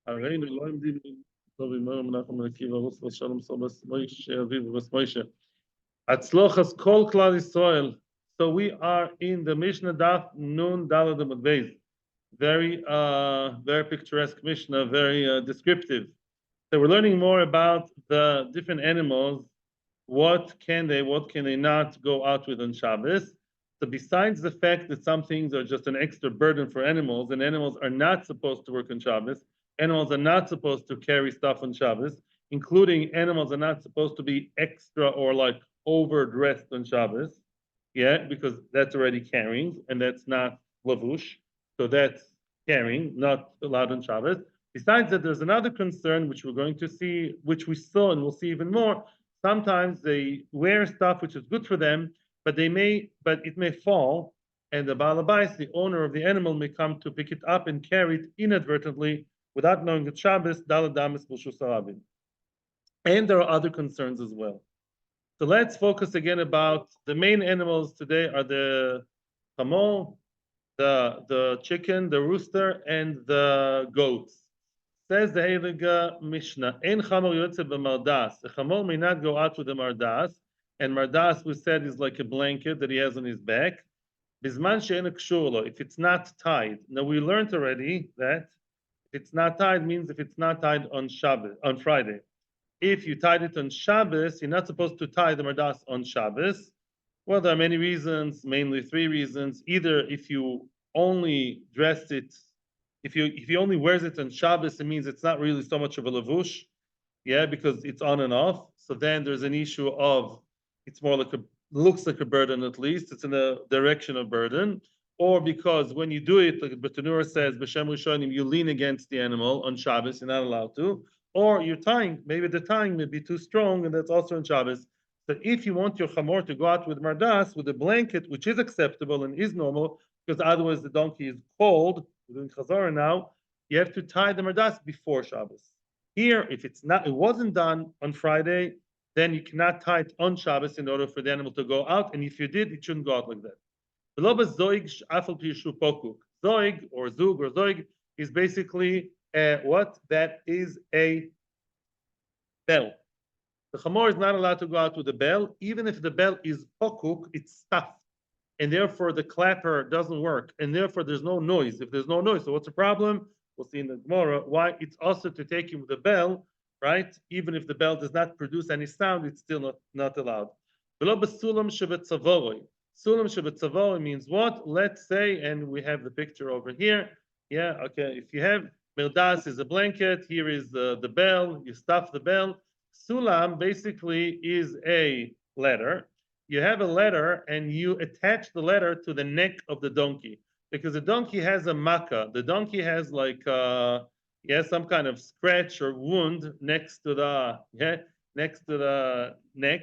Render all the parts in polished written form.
הרינו לא עומדים טוב עם מרם מנחם עקיבא רוס ושלום סובס מוישה אביב רוס מוישה. Atzlochas kol klal Yisrael. So we are in the Mishnah Daf Nun Dalad Amud Beis. Very picturesque Mishnah, very descriptive. So we're learning more about the different animals. What can they not go out with on Shabbos? So besides the fact that some things are just an extra burden for animals, and animals are not supposed to work on Shabbos, animals are not supposed to carry stuff on Shabbos, including animals are not supposed to be extra or like overdressed on Shabbos, yeah, because that's already carrying, and that's not lavush, so that's carrying, not allowed on Shabbos. Besides that, there's another concern which we're going to see, which we saw and we'll see even more. Sometimes they wear stuff which is good for them, but it may fall, and the balabais, the owner of the animal, may come to pick it up and carry it inadvertently without knowing it's Shabbos, daladamis b'shusarabim. And there are other concerns as well. So let's focus again about the main animals today are the chamor, the chicken, the rooster, and the goats. Says the Heilige Mishnah, Ein chamor yotze b'mardas. The chamor may not go out with the mardas, and mardas we said is like a blanket that he has on his back. Bisman she'en kshur lo, if it's not tied. Now we learned already that if it's not tied means if it's not tied on Shabbos, on Friday. If you tied it on Shabbos, you're not supposed to tie the mardas on Shabbos. Well, there are many reasons, mainly three reasons. Either if you only dress it, if you only wears it on Shabbos, it means it's not really so much of a lavush, yeah, because it's on and off. So then there's an issue of it's more like looks like a burden at least. It's in the direction of burden, or because when you do it, like Betanur says, B'Shem Rishonim, you lean against the animal on Shabbos. You're not allowed to. Or you're tying. Maybe the tying may be too strong, and that's also on Shabbos. So if you want your chamor to go out with mardas, with a blanket, which is acceptable and is normal, because otherwise the donkey is cold, we're doing chazara now, you have to tie the mardas before Shabbos. Here, if it wasn't done on Friday, then you cannot tie it on Shabbos in order for the animal to go out. And if you did, it shouldn't go out like that. Zoig or zug or zoig is basically what? That is a bell. The chamor is not allowed to go out with a bell, even if the bell is pokuk, it's stuffed, and therefore the clapper doesn't work, and therefore there's no noise. If there's no noise, so what's the problem? We'll see in the Gemara why it's also to take him with a bell, right? Even if the bell does not produce any sound, it's still not allowed. Sulam shebetzavoi means what? Let's say, and we have the picture over here. Yeah, okay. If you have mildas is a blanket, here is the bell. You stuff the bell. Sulam basically is a letter. You have a letter and you attach the letter to the neck of the donkey because the donkey has a makkah. The donkey has like some kind of scratch or wound next to the neck,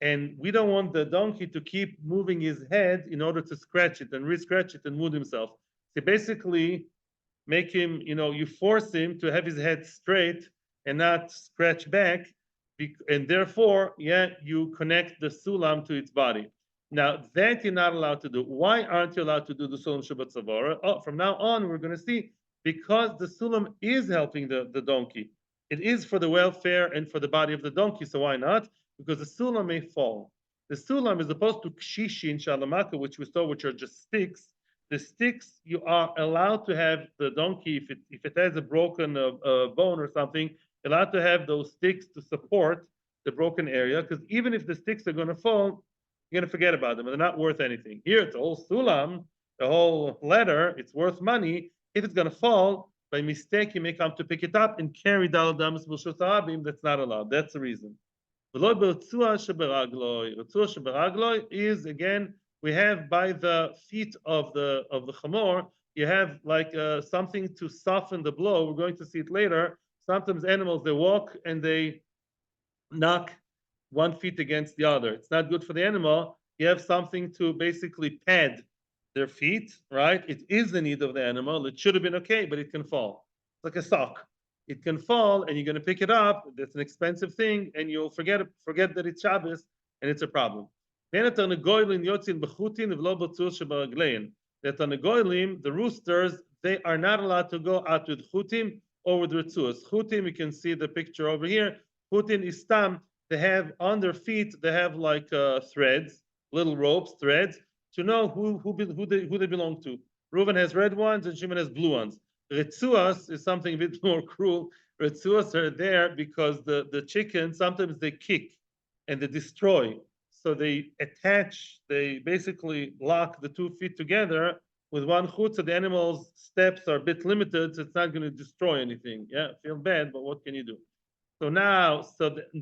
and we don't want the donkey to keep moving his head in order to scratch it and re-scratch it and wound himself. So basically make him, you force him to have his head straight and not scratch back, and therefore, you connect the sulam to its body. Now, that you're not allowed to do. Why aren't you allowed to do the sulam shabbat savara? Oh, from now on, we're going to see, because the sulam is helping the donkey. It is for the welfare and for the body of the donkey, so why not? Because the sulam may fall. The sulam is opposed to kshishi in shalamaka, which we saw, which are just sticks. The sticks, you are allowed to have the donkey, if it has a broken bone or something, allowed to have those sticks to support the broken area, because even if the sticks are going to fall, you're going to forget about them, and they're not worth anything. Here, it's a whole sulam, the whole letter, it's worth money. If it's going to fall, by mistake, you may come to pick it up and carry daladamis b'shusarabim. That's not allowed. That's the reason. Hotza'a is, again, we have by the feet of the chamor, you have like something to soften the blow. We're going to see it later. Sometimes animals, they walk and they knock one feet against the other. It's not good for the animal. You have something to basically pad their feet, right? It is the need of the animal. It should have been okay, but it can fall. It's like a sock. It can fall, and you're going to pick it up. That's an expensive thing, and you'll forget that it's Shabbos, and it's a problem. That on the goylim, the roosters, they are not allowed to go out with chutim or with Ritzuas. Chutin, we can see the picture over here. Chutin is stam. They have on their feet, they have like threads, little ropes, threads, to know who they belong to. Reuven has red ones and Shimon has blue ones. Ritzuas is something a bit more cruel. Ritzuas are there because the chicken, sometimes they kick and they destroy. So they attach, they basically lock the 2 feet together with one chut, so the animal's steps are a bit limited, so it's not going to destroy anything. Yeah, feel bad, but what can you do? So now,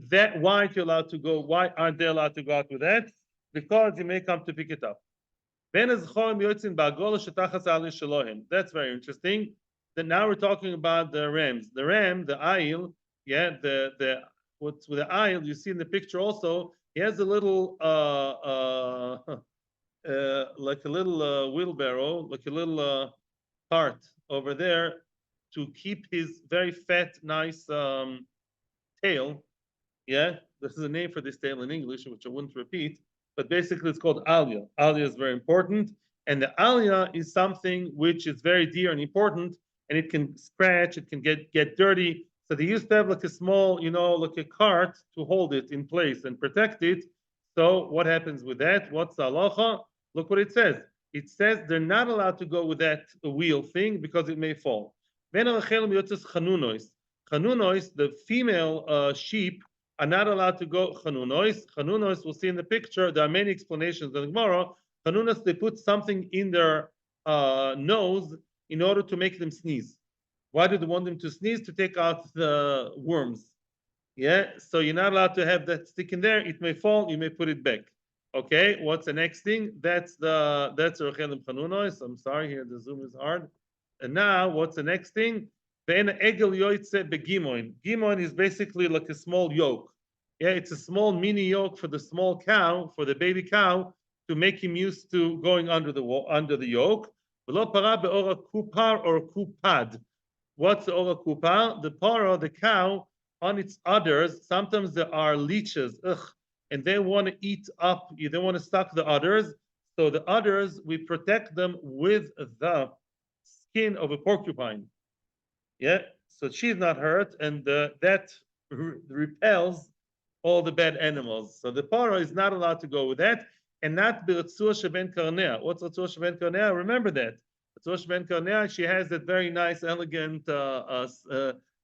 that why aren't you allowed to go? Why aren't they allowed to go out with that? Because you may come to pick it up. That's very interesting. Then now we're talking about the rams. The ram, the aisle, yeah, the what's with the aisle, you see in the picture also, he has a little like a little wheelbarrow, like a little cart over there to keep his very fat, nice tail. Yeah, this is a name for this tail in English, which I wouldn't repeat, but basically it's called alia. Alia is very important, and the alia is something which is very dear and important, and it can scratch, it can get dirty. So they used to have like a small, like a cart to hold it in place and protect it. So what happens with that? What's the halacha? Look what it says. It says they're not allowed to go with that wheel thing because it may fall. Chanunois, the female sheep, are not allowed to go chanunois. Chanunois, we'll see in the picture, there are many explanations in the Gemara. Chanunois, they put something in their nose in order to make them sneeze. Why do they want them to sneeze? To take out the worms. Yeah, so you're not allowed to have that stick in there. It may fall, you may put it back. Okay, what's the next thing? That's Rechelim Chanunois. I'm sorry, here the Zoom is hard. And now, what's the next thing? Gimon is basically like a small yoke. Yeah, it's a small mini yoke for the small cow, for the baby cow, to make him used to going under the yoke. Kupar or kupad. What's the ora kupar? The para, the cow, on its udders, sometimes there are leeches, and they want to eat up, they want to suck the udders. So the udders, we protect them with the skin of a porcupine. Yeah, so she's not hurt, and that repels all the bad animals. So the para is not allowed to go with that, and not b'ratzua sheben karnea. What's ratzua sheben karnea? Remember that. Ratzua sheben karnea, she has that very nice, elegant,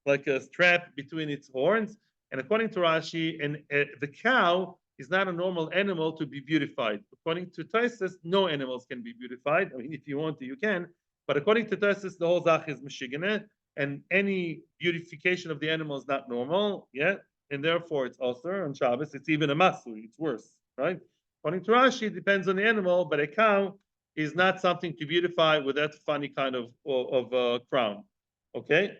like a strap between its horns. And according to Rashi, and the cow is not a normal animal to be beautified. According to Taisus, no animals can be beautified. I mean, if you want to, you can. But according to Taisus, the whole zach is meshigane, and any beautification of the animal is not normal, yeah, and therefore it's also on Shabbos. It's even a masu. It's worse, right? According to Rashi, it depends on the animal, but a cow is not something to beautify with that funny kind of crown. Okay.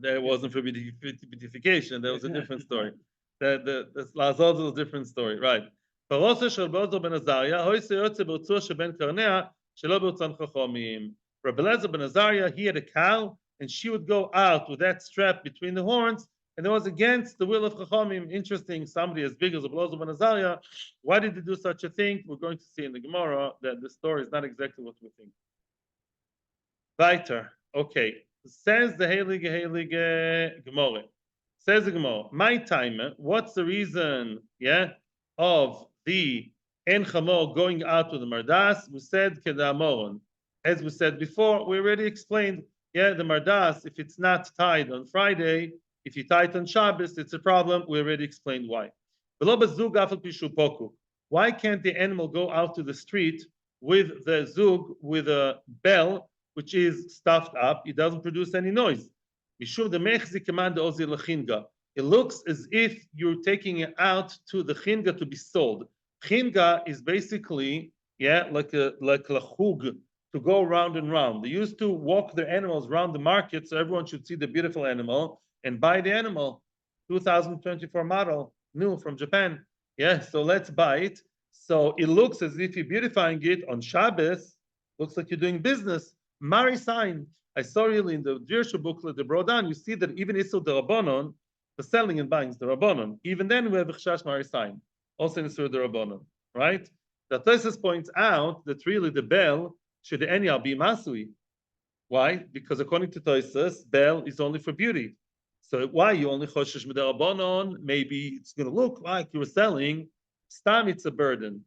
That wasn't for beautification. That was a different story. The Lazod was a different story, right? Rabbi Elazar ben Azariah, he had a cow, and she would go out with that strap between the horns, and it was against the will of Chachamim. Interesting, somebody as big as Rabbi Elazar ben Azariah, why did he do such a thing? We're going to see in the Gemara that the story is not exactly what we think. Weiter, okay. Says the Heilige Gemara. Says the Gemara, my time, what's the reason, of the En Chamor going out with the Mardas? We said Kedamoron. As we said before, we already explained, the Mardas, if it's not tied on Friday, if you tie it on Shabbos, it's a problem. We already explained why. Why can't the animal go out to the street with the zug, with a bell, which is stuffed up? It doesn't produce any noise. It looks as if you're taking it out to the chinga to be sold. Chinga is basically, like a chug, to go round and round. They used to walk their animals around the market so everyone should see the beautiful animal and buy the animal. 2024 model, new from Japan. So let's buy it. So it looks as if you're beautifying it on Shabbos. Looks like you're doing business. Mari sign. I saw really in the Dirshu booklet they brought down, you see that even Isur the Rabbanon, the selling and buying is the Rabbanon. Even then we have a Chashash Mari sign. Also in Isur the Rabbanon. Right? The Tosfos points out that really the bell should anyhow be masui. Why? Because according to Tosfos, bel is only for beauty. So why you only choshesh midarabanon? Maybe it's going to look like you were selling. Stam, it's a burden.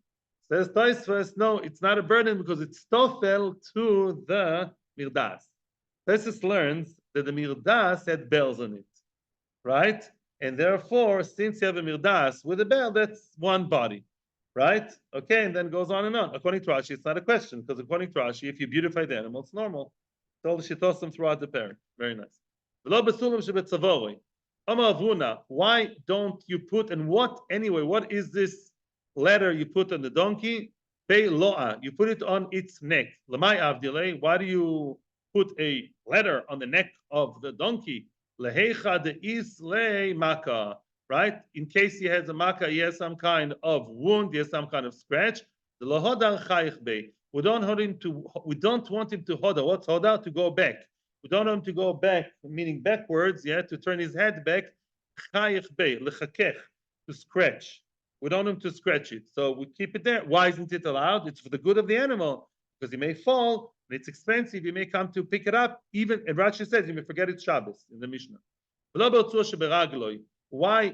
Says Tosfos, no, it's not a burden because it's tofel to the mirdas. Tosfos learns that the mirdas had bells on it, right? And therefore, since you have a mirdas with a bell, that's one body, right? Okay, and then goes on and on. According to Rashi, it's not a question because according to Rashi, if you beautify the animal, it's normal. So all the shitosim throughout the pair. Very nice. Why don't you put, and what anyway, what is this letter you put on the donkey? Pei lo'a. You put it on its neck. Lamai avdile. Why do you put a letter on the neck of the donkey? Lehecha de isle maka. Right? In case he has a maka, he has some kind of wound, he has some kind of scratch. The lohodar chayich bei. We don't want him to hoda. What's hoda? To go back. We don't want him to go back, meaning backwards, yeah, to turn his head back. Chayich bei, lechakech, to scratch. We don't want him to scratch it. So we keep it there. Why isn't it allowed? It's for the good of the animal. Because he may fall, and it's expensive, he may come to pick it up, even, and Rashi says, you may forget it's Shabbos in the Mishnah. Why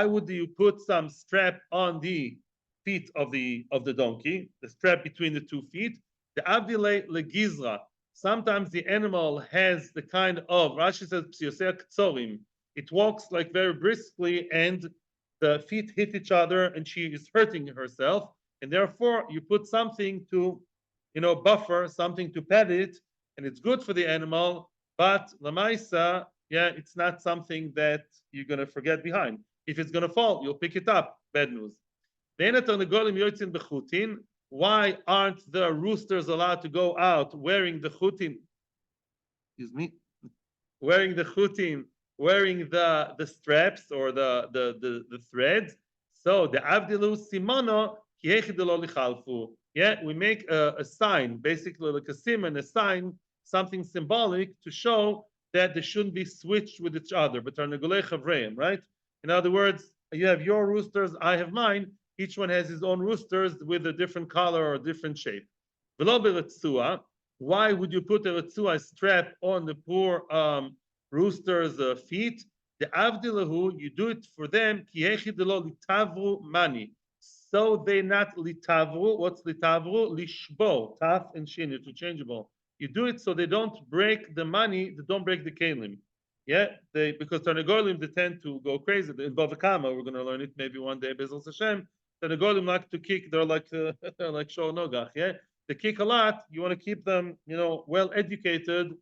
would you put some strap on the feet of the donkey, the strap between the 2 feet? The avdile legizra. Sometimes the animal has the kind of, Rashi says, psiosea ktsorim. It walks like very briskly and the feet hit each other and she is hurting herself. And therefore you put something to, buffer, something to pad it, and it's good for the animal, but lamaisa, yeah, it's not something that you're going to forget behind. If it's going to fall, you'll pick it up. Bad news. Why aren't the roosters allowed to go out wearing the chutin? Excuse me. Wearing the chutin, wearing the straps or the threads. So the avdilu simono kiechidelo lichalfu. Yeah, we make a sign, basically like a simon, a sign, something symbolic to show that they shouldn't be switched with each other, but are negolei chavreim, right? In other words, you have your roosters, I have mine. Each one has his own roosters with a different color or a different shape. Why would you put a retzua strap on the poor rooster's feet? The avdilahu, you do it for them, litavru mani. So they not litavru. What's litavru? Lishbo, taf and shin, interchangeable. You do it so they don't break the money, they don't break the kalim. Yeah, because Tarnagolim, they tend to go crazy. In Bava Kama, we're going to learn it maybe one day, Bezos Hashem. Tarnagolim like to kick, they're like Shor Nogach, yeah? They kick a lot, you want to keep them, well educated,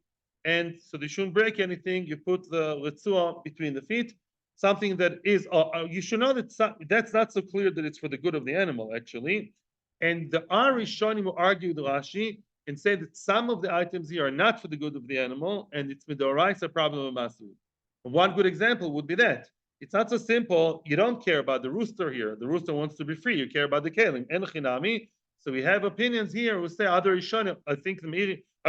and so they shouldn't break anything. You put the Ritzua between the feet, something that is, you should know that that's not so clear that it's for the good of the animal, actually. And the Arishonim will argue with Rashi and say that some of the items here are not for the good of the animal, and it's midoraisa problem of masu. One good example would be that it's not so simple. You don't care about the rooster here. The rooster wants to be free. You care about the kalim. En chinami. So we have opinions here who say other Rishonim. I think I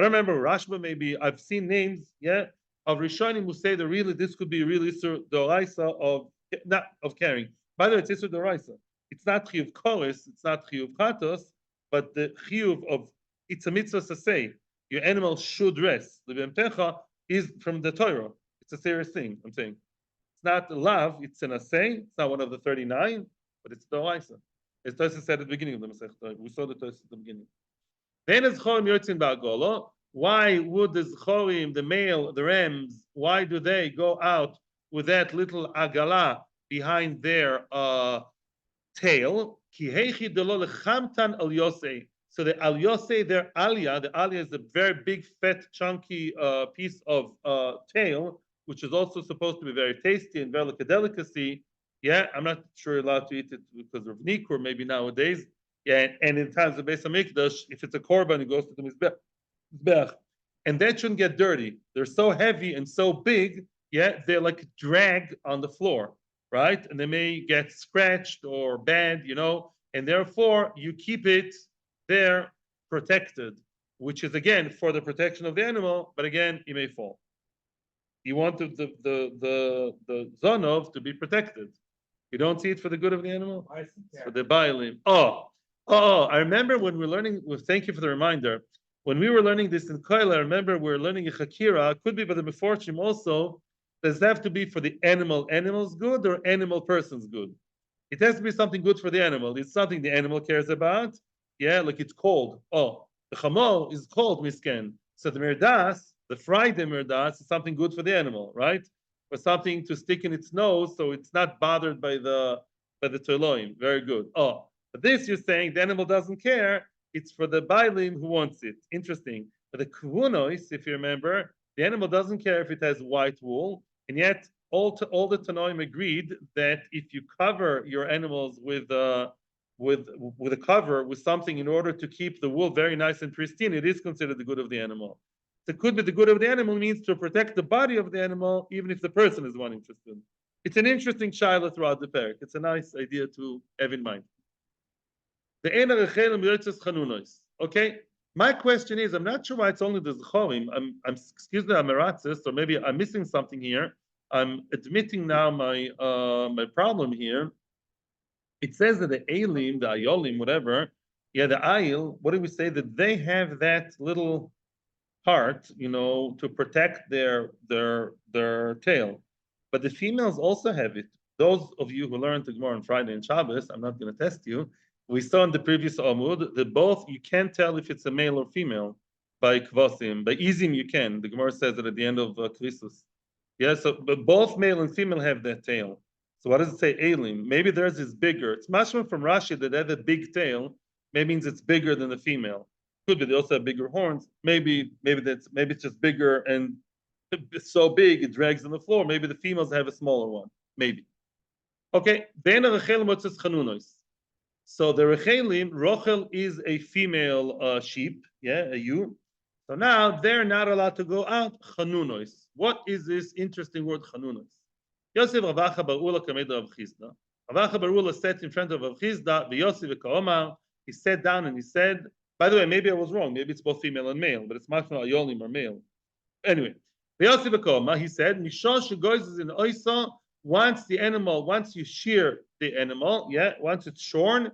don't remember Rashba. Maybe I've seen names, yeah, of Rishonim who say that really this could be really doraisa of not of carrying. By the way, it's doraisa. It's not chiyuv koris. It's not chiyuv chatos, but the chiyuv of it's a mitzvah to say your animal should rest. The b'emtecha is from the Torah. It's a serious thing. I'm saying it's not a lav. It's an asay. It's not one of the 39, but it's the Oraisa. As Tosfos said at the beginning of the Masechta, we saw the Tosfos at the beginning. Then as chorim yotzin ba'agolo. Why would the zchorim, the male, the rams, why do they go out with that little agala behind their tail? Ki heichi delo lechamtan al yosei. So the al yosei, their aliyah, the aliyah is a very big, fat, chunky piece of tail, which is also supposed to be very tasty and very like a delicacy. Yeah, I'm not sure you're allowed to eat it because of nikur, maybe nowadays. Yeah, and in times of Beis Hamikdash, if it's a korban, it goes to the mizbech, and that shouldn't get dirty. They're so heavy and so big, yeah, they're like drag on the floor, right? And they may get scratched or bad, and therefore you keep it there protected, which is again for the protection of the animal, but again, it may fall. You want the zonov to be protected. You don't see it for the good of the animal? For the bailim. I remember when we're learning, thank you for the reminder. When we were learning this in Koil, I remember we were learning a Chakira, could be by the Meforshim also, does it have to be for the animal's good or animal person's good? It has to be something good for the animal. It's something the animal cares about. Yeah, like it's cold. Oh, the chamor is cold, misken. So the mirdas, the fried mirdas, is something good for the animal, right? Or something to stick in its nose so it's not bothered by the toloim. Very good. Oh, but this you're saying the animal doesn't care. It's for the bailim who wants it. Interesting. But the kuvunois, if you remember, the animal doesn't care if it has white wool, and yet all the Tanoim agreed that if you cover your animals with a cover with something in order to keep the wool very nice and pristine, it is considered the good of the animal. So it could be the good of the animal means to protect the body of the animal, even if the person is one interested. It's an interesting shaila throughout the parak. It's a nice idea to have in mind. Okay. My question is, I'm not sure why it's only the Zechorim. Excuse me, I'm a ratzist, or maybe I'm missing something here. I'm admitting now my problem here. It says that the Eilim, the Ayolim, whatever, yeah, the Ayil, what do we say? That they have that little part, to protect their tail. But the females also have it. Those of you who learned the Gemara on Friday and Shabbos, I'm not going to test you. We saw in the previous Amud that both, you can't tell if it's a male or female by Kvasim. By Izim, you can. The Gemara says it at the end of Krisus. Yeah, so but both male and female have that tail. So what does it say, Eilim? Maybe theirs is bigger. It's mashma from Rashi that they have a big tail. Maybe means it's bigger than the female. Could be they also have bigger horns. Maybe it's just bigger and it's so big it drags on the floor. Maybe the females have a smaller one. Maybe. Okay. So the Rechelim, Rochel is a female sheep, yeah, a ewe. So now they're not allowed to go out. Chanunois. What is this interesting word, chanunois? Yosef Ravacha Bar Ula kamed Rav Chisda. Ravacha Bar Ula sat in front of Rav Chisda. Yosef v'Kaomar. He sat down and he said, by the way, maybe I was wrong. Maybe it's both female and male, but it's much more ayolim or male. Anyway, Yosef v'Kaomar, he said, Mishosh goes in oisa. Once you shear the animal, yeah, once it's shorn,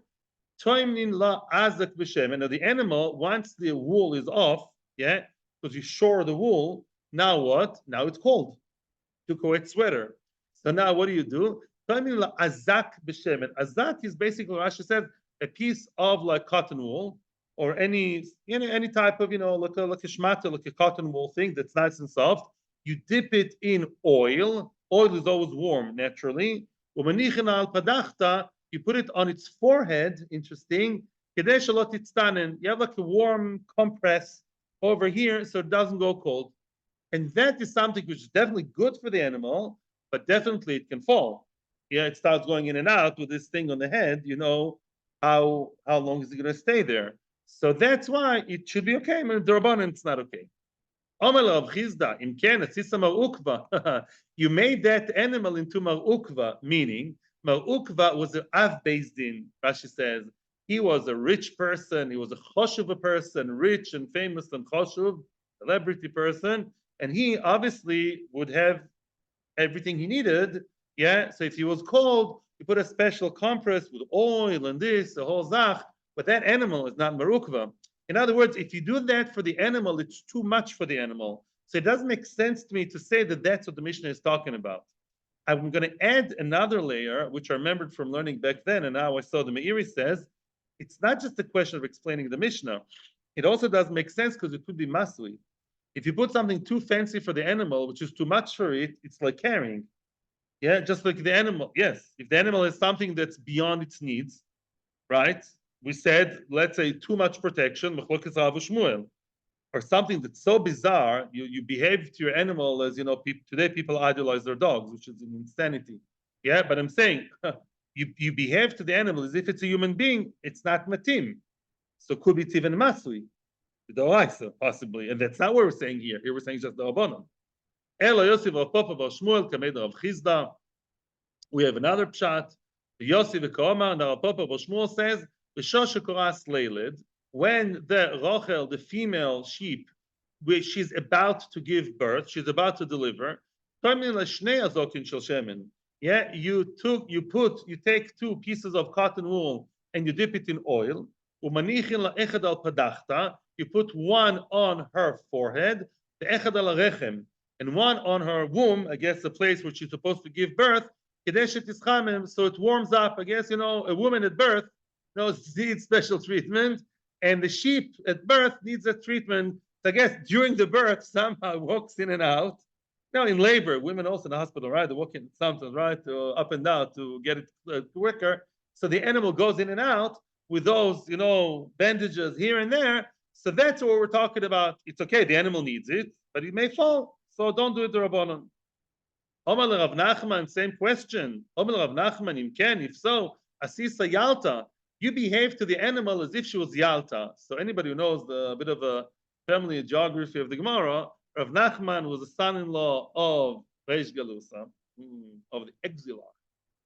toimnin la azak b'shem. And the animal, once the wool is off, yeah, because you shore the wool, now what? Now it's cold. Took away its sweater. So now what do? Toimnin la azak b'shem. And azak is basically, Rashi said, a piece of like cotton wool or any type of, like a shmata, like a cotton wool thing that's nice and soft. You dip it in oil. Oil is always warm, naturally. You put it on its forehead, interesting. You have like a warm compress over here so it doesn't go cold. And that is something which is definitely good for the animal, but definitely it can fall. Yeah, it starts going in and out with this thing on the head, how long is it going to stay there? So that's why it should be okay. I mean, the Rabbanan, it's not okay. You made that animal into mar'ukva, meaning mar'ukva was an av based in. Rashi says he was a rich person, he was a choshuv person, rich and famous and choshuv, celebrity person, and he obviously would have everything he needed. Yeah, so if he was cold, you put a special compress with oil and this, the whole zach, but that animal is not mar'ukva. In other words, if you do that for the animal, it's too much for the animal. So it doesn't make sense to me to say that that's what the Mishnah is talking about. I'm going to add another layer, which I remembered from learning back then, and now I saw the Meiri says, it's not just a question of explaining the Mishnah. It also doesn't make sense because it could be masui. If you put something too fancy for the animal, which is too much for it, it's like carrying. Yeah, just like the animal. Yes, if the animal is something that's beyond its needs, right? We said, let's say, too much protection, or something that's so bizarre, you behave to your animal as, today people idolize their dogs, which is an insanity. Yeah, but I'm saying, you behave to the animal as if it's a human being, it's not matim. So could be even masui, the oraisa, possibly. And that's not what we're saying here. Here we're saying just the rabbanon. Elo Yosef of Papa of Shmuel, Kamed of Chizda. We have another pshat. Yosef Koma, and our Papa of Shmuel says, when the Rochel, the female sheep, which she's about to give birth, she's about to deliver, yeah, you take 2 pieces of cotton wool and you dip it in oil. You you put one on her forehead, and one on her womb, I guess the place where she's supposed to give birth, so it warms up. I guess, a woman at birth needs special treatment, and the sheep at birth needs a treatment. So I guess during the birth, somehow it walks in and out. Now in labor, women also in the hospital, right? They walk in sometimes, right, up and down to get it quicker. So the animal goes in and out with those, bandages here and there. So that's what we're talking about. It's okay, the animal needs it, but it may fall. So don't do it to Rabbanon. Omar Rav Nachman, same question. Omar Rav Nachman, if so, Asisa Yalta, you behave to the animal as if she was Yalta. So anybody who knows a bit of a family geography of the Gemara, Rav Nachman was the son-in-law of Reish Galusa, of the exilar.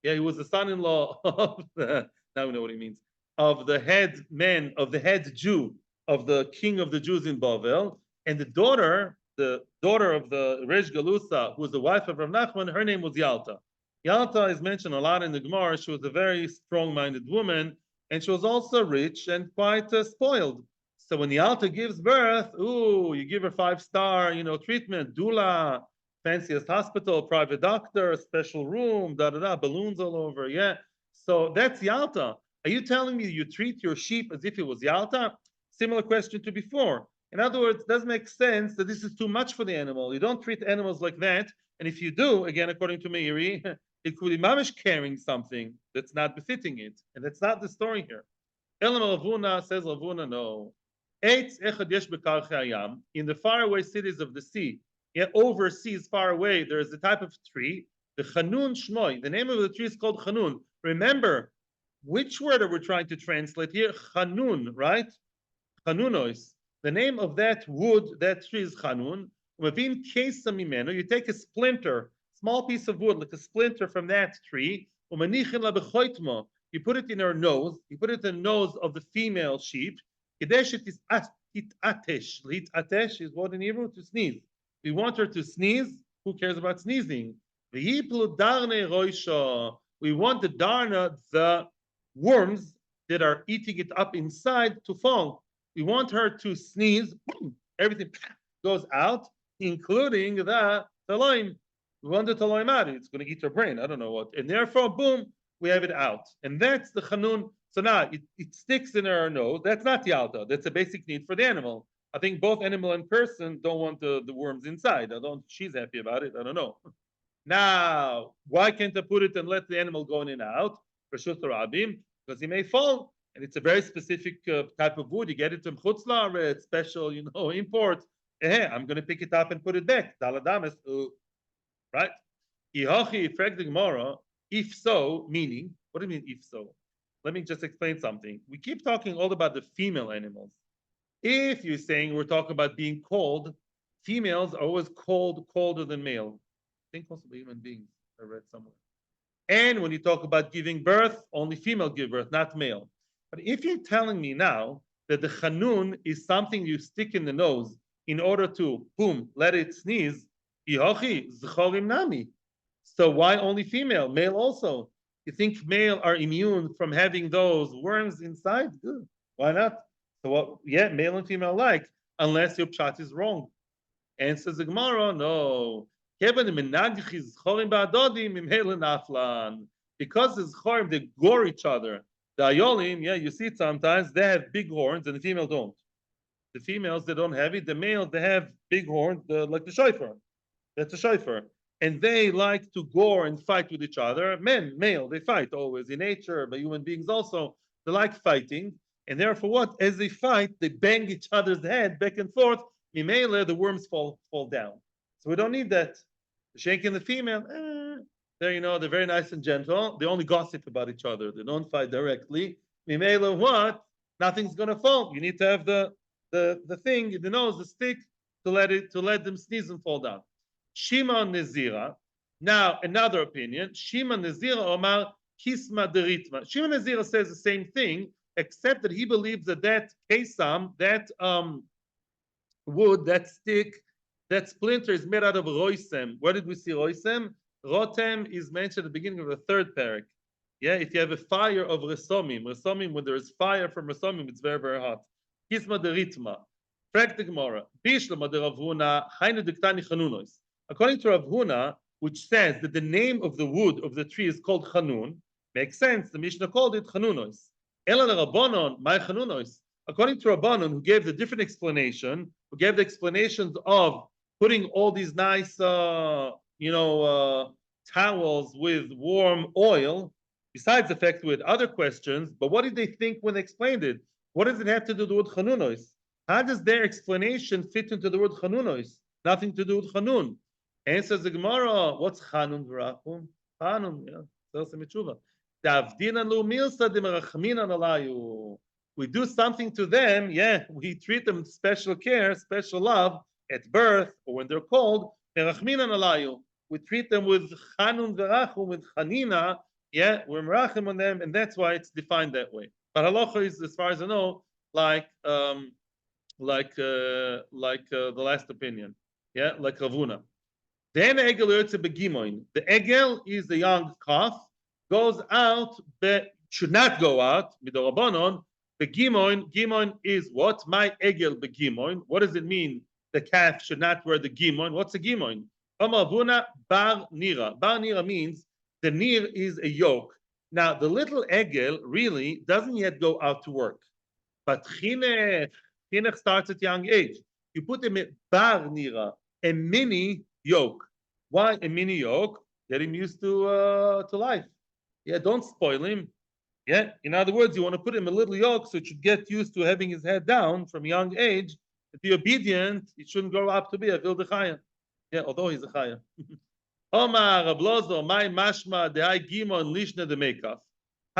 Yeah, he was the son-in-law of now we know what he means, of the head man, of the head Jew, of the king of the Jews in Bavel, and the daughter of the Reish Galusa, who was the wife of Rav Nachman, her name was Yalta. Yalta is mentioned a lot in the Gemara. She was a very strong-minded woman, and she was also rich and quite spoiled. So when Yalta gives birth, you give her 5-star, treatment, doula, fanciest hospital, private doctor, special room, balloons all over, yeah. So that's Yalta. Are you telling me you treat your sheep as if it was Yalta? Similar question to before. In other words, it doesn't make sense that this is too much for the animal. You don't treat animals like that. And if you do, again, according to Meiri, it could be mamish carrying something that's not befitting it. And that's not the story here. Elam Ravuna says Ravuna, no. In the faraway cities of the sea, overseas, far away, there is a type of tree, the Chanun Shmoi. The name of the tree is called Chanun. Remember, which word are we trying to translate here? Chanun, right? Chanunois. The name of that wood, that tree is Chanun. You take a splinter, small piece of wood, like a splinter from that tree, you put it in her nose, you put it in the nose of the female sheep. Atesh is what in Hebrew? To sneeze. We want her to sneeze. Who cares about sneezing? We want the darna, the worms that are eating it up inside, to fall. We want her to sneeze. Everything goes out, including the taloim. We want the taloim out. It's going to eat her brain. I don't know what. And therefore, boom, we have it out. And that's the chanun. So now it sticks in her nose. That's not yalta. That's a basic need for the animal. I think both animal and person don't want the worms inside. She's happy about it. I don't know. Now, why can't I put it and let the animal go in and out? Because he may fall. And it's a very specific type of wood. You get it from chutzlar, it's special, import. I'm going to pick it up and put it back. Daladamas, right? If so, meaning, what do you mean if so? Let me just explain something. We keep talking all about the female animals. If you're saying we're talking about being cold, females are always colder than male. I think also the human beings, I read somewhere. And when you talk about giving birth, only female give birth, not male. But if you're telling me now that the chanun is something you stick in the nose in order to, boom, let it sneeze, so why only female? Male also. You think male are immune from having those worms inside? Good. Why not? So what? Yeah, male and female alike, unless your pshat is wrong. Answers the Gemara, no. Because the chorim, they gore each other. The ayolim, you see it sometimes, they have big horns and the female don't. The females, they don't have it. The males, they have big horns, like the shofar. That's a shofar. And they like to gore and fight with each other. Male, they fight always in nature, but human beings also, they like fighting. And therefore what? As they fight, they bang each other's head back and forth. Mimele, the worms fall down. So we don't need that. Shaking the female, they're very nice and gentle. They only gossip about each other. They don't fight directly. Mimele, what? Nothing's gonna fall. You need to have the thing, the nose, the stick, to let them sneeze and fall down. Shimon Nezira. Now another opinion. Shimon Nezira Omar Kisma Deritma. Shimon Nezira says the same thing, except that he believes that kesam, that wood, that stick, that splinter is made out of roisem. Where did we see roisem? Rotem is mentioned at the beginning of the third parak. Yeah, if you have a fire of resomim, when there is fire from resomim, it's very, very hot. Kisma deritma. Frag the Gemara. According to Rav Huna, which says that the name of the wood of the tree is called Chanun, makes sense. The Mishnah called it Chanunos. Ela Rabbanon, my Chanunos. According to Rabbanon, who gave the different explanation, who gave the explanations of putting all these nice, towels with warm oil, besides the fact with other questions, but what did they think when they explained it? What does it have to do with the word Chanunos? How does their explanation fit into the word Chanunos? Nothing to do with Chanun. Answers the Gemara, what's Chanun v'rachum? Chanun, we do something to them, we treat them with special care, special love at birth or when they're cold. We treat them with Chanun v'rachum, with Chanina, we're merachim on them, and that's why it's defined that way. But halacha is, as far as I know, like the last opinion, like Ravuna. Then the egel is the young calf, goes out, but should not go out. Midorabanon, the gimoin is what? My egel begimoin. What does it mean? The calf should not wear the gimoin. What's a gimoin? Ravuna bar nira. Bar nira means the nir is a yoke. Now the little egel really doesn't yet go out to work, but chinech starts at young age. You put him at bar nira, a mini yoke. Why a mini yoke? Get him used to life. Don't spoil him. In other words, you want to put him a little yoke so it should get used to having his head down from a young age. To be obedient, it shouldn't grow up to be a vilde chaya. Although he's a chaya. How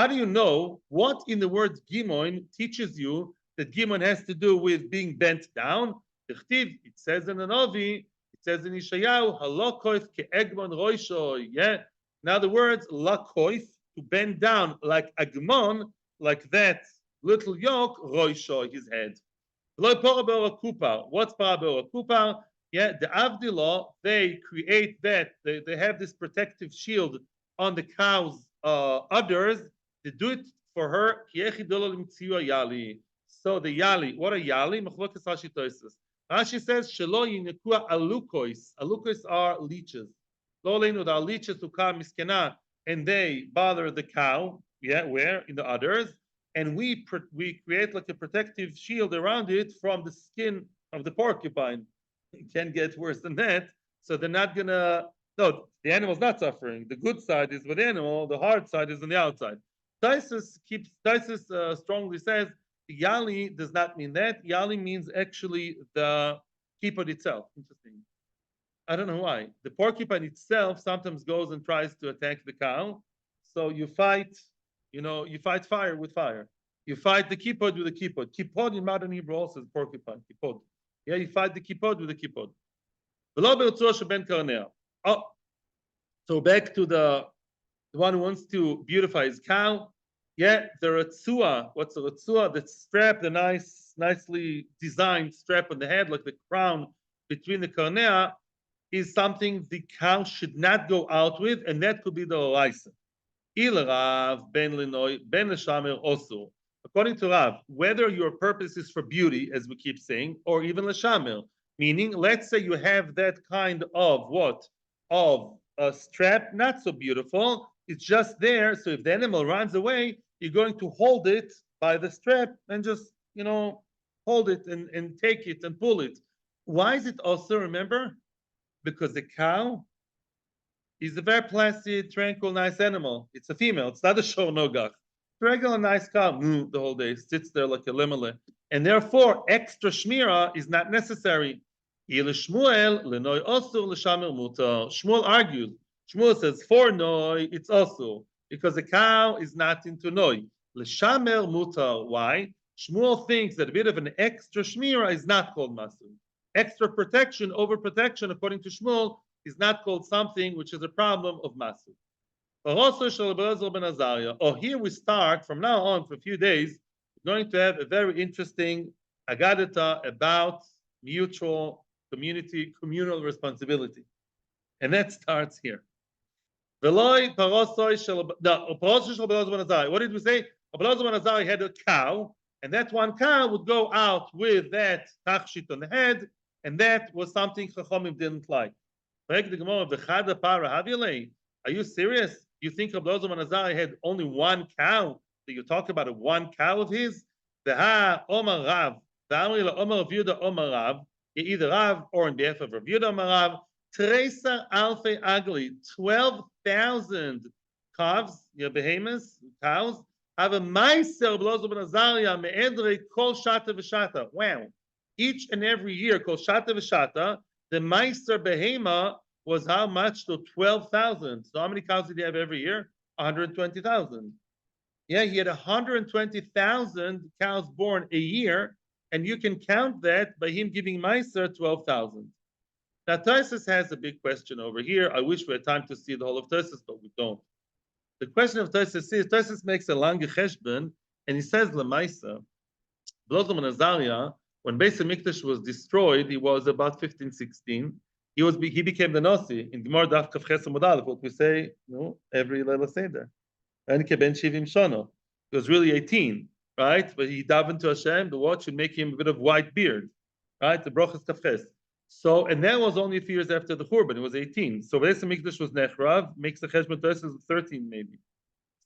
do you know what in the word gimoin teaches you that gimoin has to do with being bent down? It says in the Novi, it says in Yeshayahu, halokoif ke'egmon roisho. In other words, lakoif, to bend down like agmon, like that little yoke, roisho, his head. What's parabel kupar? The Avdillah, they create that, they have this protective shield on the cow's udders. They do it for her. So the yali, what are yali? Rashi says, Shelo yinekua alukois. Alukois are leeches. Lo leinu, there are leeches who come miskena, and they bother the cow, where? In the udders. And we create like a protective shield around it from the skin of the porcupine. It can't get worse than that. So they're not gonna, no, the animal's not suffering. The good side is with the animal, the hard side is on the outside. Taisus strongly says, Yali does not mean that. Yali means actually the kippur itself. Interesting. I don't know why. The porcupine itself sometimes goes and tries to attack the cow. So you fight fire with fire. You fight the kippur with the kippur. Kippur in modern Hebrew also is porcupine. Kippur. You fight the kippur with the kippur. So back to the one who wants to beautify his cow. The hotza'a. What's the hotza'a? The strap, the nicely designed strap on the head, like the crown between the karnea, is something the cow should not go out with, and that could be the oraisa. Rav ben Linoy ben Leshamer also. According to Rav, whether your purpose is for beauty, as we keep saying, or even Leshamer, meaning, let's say you have that kind of what? Of a strap, not so beautiful, it's just there, so if the animal runs away, you're going to hold it by the strap and just, hold it and take it and pull it. Why is it also, remember? Because the cow is a very placid, tranquil, nice animal. It's a female. It's not a shor nogach. Regular nice cow, the whole day, sits there like a limele. And therefore, extra shmira is not necessary. Shmuel argues. Shmuel says, for noi, it's also, because the cow is not into noi. L'shamer mutar. Why? Shmuel thinks that a bit of an extra shmira is not called masu. Extra protection, overprotection, according to Shmuel, is not called something which is a problem of masu. Here we start, from now on, for a few days, we're going to have a very interesting agadata about communal responsibility. And that starts here. What did we say? He had a cow, And that one cow would go out with that tachshit on the head, and that was something Chachamim didn't like. Are you serious? You think Rabbi Elazar ben Azariah had only one cow? That you talk about a one cow of his? The ha Omar Rav, the Amri la Omar Rav Yehuda Omar Rav, either Rav or in behalf of Rav Yehuda Omar Rav, Tresa Alfe Agli, 12,000 calves, your behemoths, cows, have a meiser Rabbi Elazar ben Azariah me'edrei kol shata v'shata. Wow! Each and every year, kol shata v'shata, the meiser behema was how much? To 12,000. So how many cows did he have every year? 120,000. Yeah, he had 120,000 cows born a year, and you can count that by him giving meiser 12,000. Now Tosfos has a big question over here. I wish we had time to see the whole of Tosfos, but we don't. The question of Tosfos is, Tosfos makes a long cheshbon, and he says Lamaisa, Elazar ben Azariah, when Beis Hamikdash was destroyed, he was about 15, 16. He became the Nasi in Gemara Daf Kaf Ches Amud Aleph, what we say, every Leila Seder. And Keben Shivim Shana. He was really 18, right? But he davened to Hashem. The watch should make him a bit of white beard, right? The Brochas Kaf Ches. So, and that was only a few years after the Churban. He was 18. So Beis Hamikdash was Nechrav, makes the Cheshbon Tosfos 13 maybe.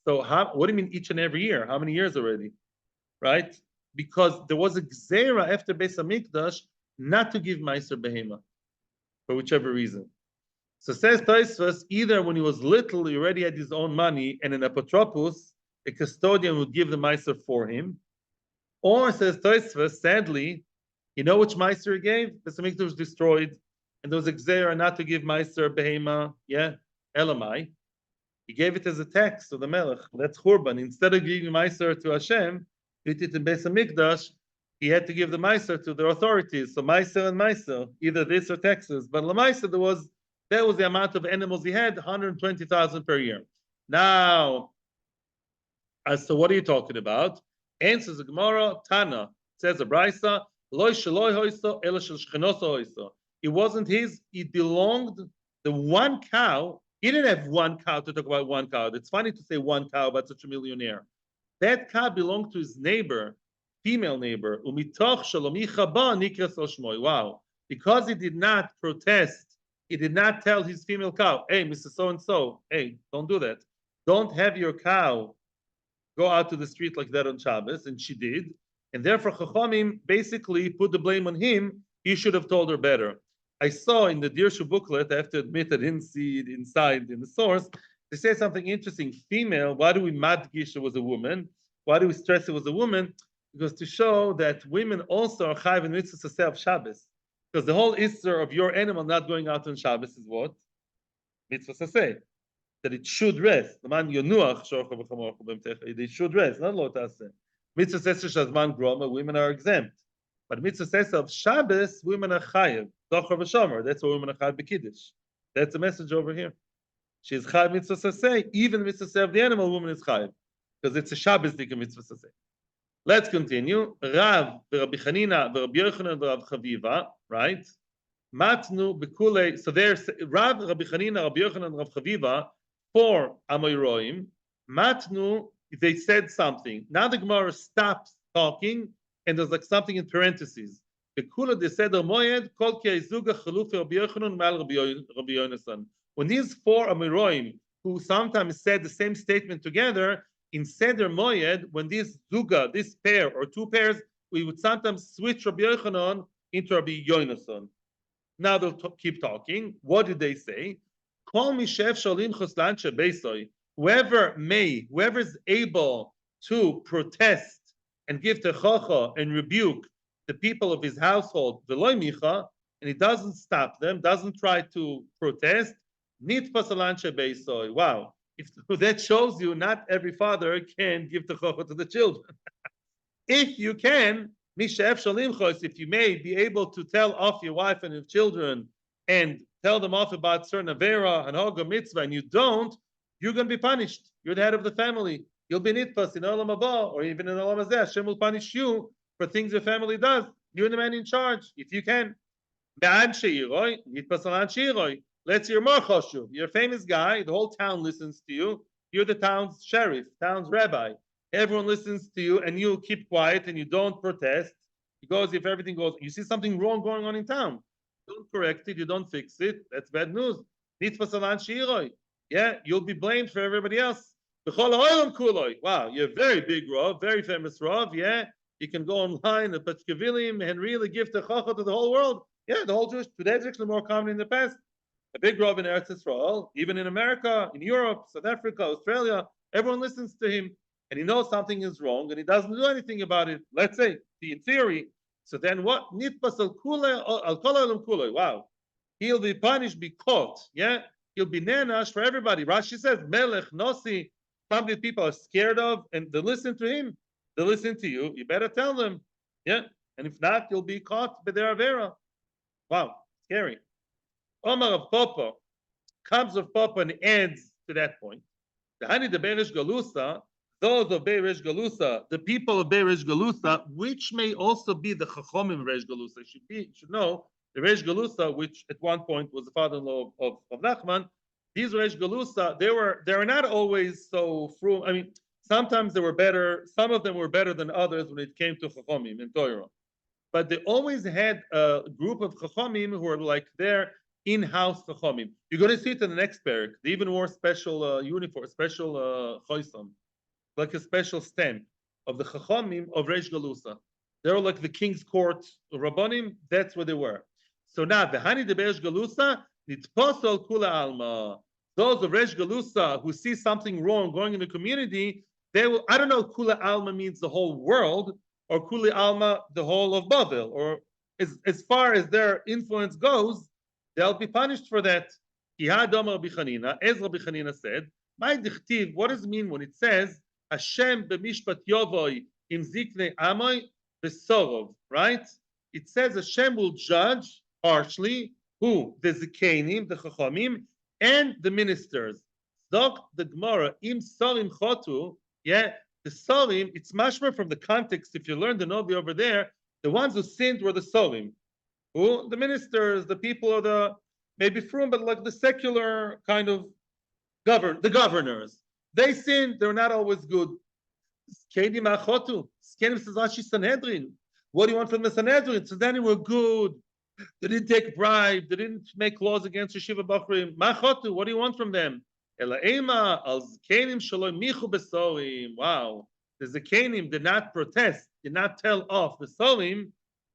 So what do you mean each and every year? How many years already? Right? Because there was a Gzeira after Beis Hamikdash not to give Meiser Behema, for whichever reason. So says Tosfos, either when he was little, he already had his own money, and an apotropos, a custodian, would give the Meiser for him. Or, says Tosfos, sadly, you know which Meiser he gave? Beis Hamikdash was destroyed, and there was a Gzeira not to give Meiser Behema, Elamai. He gave it as a tax to the Melech. That's Churban. Instead of giving Meiser to Hashem, he did it in Beis Hamikdash, he had to give the Meiser to the authorities. So Meiser and Meiser, either this or taxes. But Lamaisa, that was the amount of animals he had, 120,000 per year. Now, as to what are you talking about? Answers the Gemara, Tana, says a Braisa, it wasn't his, it belonged, the one cow, he didn't have one cow to talk about one cow. It's funny to say one cow about such a millionaire. That cow belonged to his neighbor, female neighbor. Wow. Because he did not protest, he did not tell his female cow, hey, Mr. So-and-so, hey, don't do that. Don't have your cow go out to the street like that on Shabbos. And she did. And therefore, Chachamim basically put the blame on him. He should have told her better. I saw in the Dirshu booklet, I have to admit I didn't see it inside in the source, they say something interesting. Female, why do we madgish it was a woman? Why do we stress it was a woman? Because to show that women also are chayav in mitzvah of Shabbos. Because the whole issur of your animal not going out on Shabbos is what? Mitzvah saseh. That it should rest. They should rest, not lo taseh. Mitzvah saseh shazman groma, women are exempt. But mitzvah saseh of Shabbos, women are chayav. Dochar v'shomer, that's why women are chayav b'kiddush. That's the message over here. She is chayav mitzvah saseh, even mitzvah saseh of the animal, woman is chayav. Because it's a Shabbos dika mitzvah saseh. Let's continue. Rav, Rabbi Chanina, Rabbi Yochanan, Rav Chaviva, right? Matnu bekule. So there's Rav, Rabbi Chanina, Rabbi Yochanan, Rav Chaviva for Amoyroim. Matnu, they said something. Now the Gemara stops talking, and there's like something in parentheses. Bekule they said Moed kol ki izuga chalufi Rabbi Yochanan mal Rabbi Yonasan. When these four Amoyroim, who sometimes said the same statement together, in Seder Moyed, when this zuga, this pair or two pairs, we would sometimes switch Rabbi Yochanan into Rabbi Yonasan. Now they'll keep talking. What did they say? Whoever is able to protest and give techacha and rebuke the people of his household, and he doesn't stop them, doesn't try to protest, wow. If that shows you not every father can give techacha to the children. If you can, if you may be able to tell off your wife and your children and tell them off about certain avera and hoga mitzvah, and you don't, you're going to be punished. You're the head of the family. You'll be nitpas in olam haba, or even in olam hazeh. Hashem will punish you for things your family does. You're the man in charge, if you can. Let's hear more choshuv. You're a famous guy. The whole town listens to you. You're the town's sheriff, town's rabbi. everyone listens to you, and you keep quiet and you don't protest. Because if everything goes, you see something wrong going on in town, don't correct it, you don't fix it. That's bad news. Yeah, you'll be blamed for everybody else. Wow, you're a very big Rav, very famous Rav. Yeah, you can go online at Pachkavilim and really give the Chacha to the whole world. Yeah, the whole Jewish, today it's actually more common in the past. A big Rav in Eretz Israel, even in America, in Europe, South Africa, Australia, everyone listens to him and he knows something is wrong and he doesn't do anything about it. Let's say, in theory. So then what? Wow. He'll be punished, be caught. Yeah. He'll be nanash for everybody. Rashi says, Melech, Nosi, something people are scared of and they listen to him. They listen to you. You better tell them. Yeah. And if not, you'll be caught by their Avera. Wow. Scary. Omar of Papa comes of Papa and adds to that point. The Hani de Beresh Galusa, those of Beresh Galusa, the people of Beresh Galusa, which may also be the Chachomim of Beresh Galusa, should know the Beresh Galusa, which at one point was the father-in-law of Nachman. These Beresh Galusa, they were not always so frum. I mean, sometimes they were better. Some of them were better than others when it came to Chachomim and Torah. But they always had a group of Chachomim who were like their in-house Chachomim. You're going to see it in the next parak. They even wore special uniform, special choisam, like a special stamp of the Chachomim of Reish Galusa. They were like the king's court Rabbanim. That's what they were. So now, the Hani de Reish Galusa, nitposol kula alma. Those of Reish Galusa who see something wrong going in the community, they will. I don't know. Kula alma means the whole world, or kuli alma the whole of Babel, or as far as their influence goes, they'll be punished for that. Ezra Bichanina said, what does it mean when it says Hashem b'mishpat yovoy im ziknei amoy v'sorov, right? It says Hashem will judge harshly who? The zikanim, the chachamim, and the ministers. Zok the Gemara im sorim chotu, yeah, the sorim, it's mashma from the context. If you learn the Novi over there, the ones who sinned were the sorim. Who? The ministers, the people of the, maybe from, but like the secular kind of the governors. They sinned, they're not always good. Kedim achotu, Kedim says Rashi Sanhedrin. What do you want from the Sanhedrin? So then they were good. They didn't take bribe. They didn't make laws against Yeshiva Bachrim. Machotu, what do you want from them? Wow. The Zakanim did not protest, did not tell off the Solim.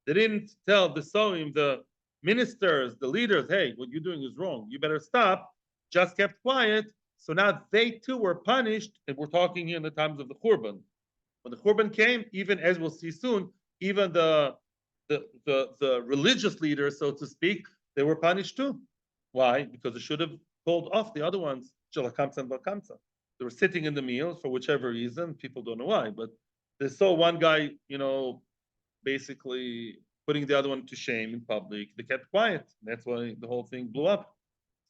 They didn't tell the Solim, the ministers, the leaders, hey, what you're doing is wrong. You better stop. Just kept quiet. So now they too were punished. And we're talking here in the times of the Churban. When the Churban came, even as we'll see soon, even the religious leaders, so to speak, they were punished too. Why? Because they should have called off the other ones. They were sitting in the meal for whichever reason. People don't know why, but they saw one guy, basically putting the other one to shame in public. They kept quiet. That's why the whole thing blew up.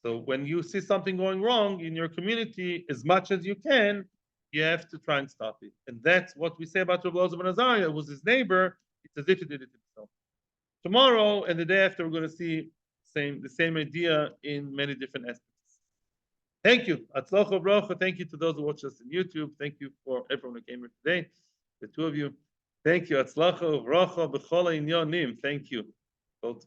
So when you see something going wrong in your community, as much as you can, you have to try and stop it. And that's what we say about Rabbi Elazar ben Azariah, who was his neighbor. It's as if he did it himself. Tomorrow and the day after, we're going to see the same idea in many different aspects. Thank you. Atzlocha bracha. Thank you to those who watch us on YouTube. Thank you for everyone who came here today. The two of you. Thank you. Atzlocha bracha b'chol ha'inyonim. Thank you. Both.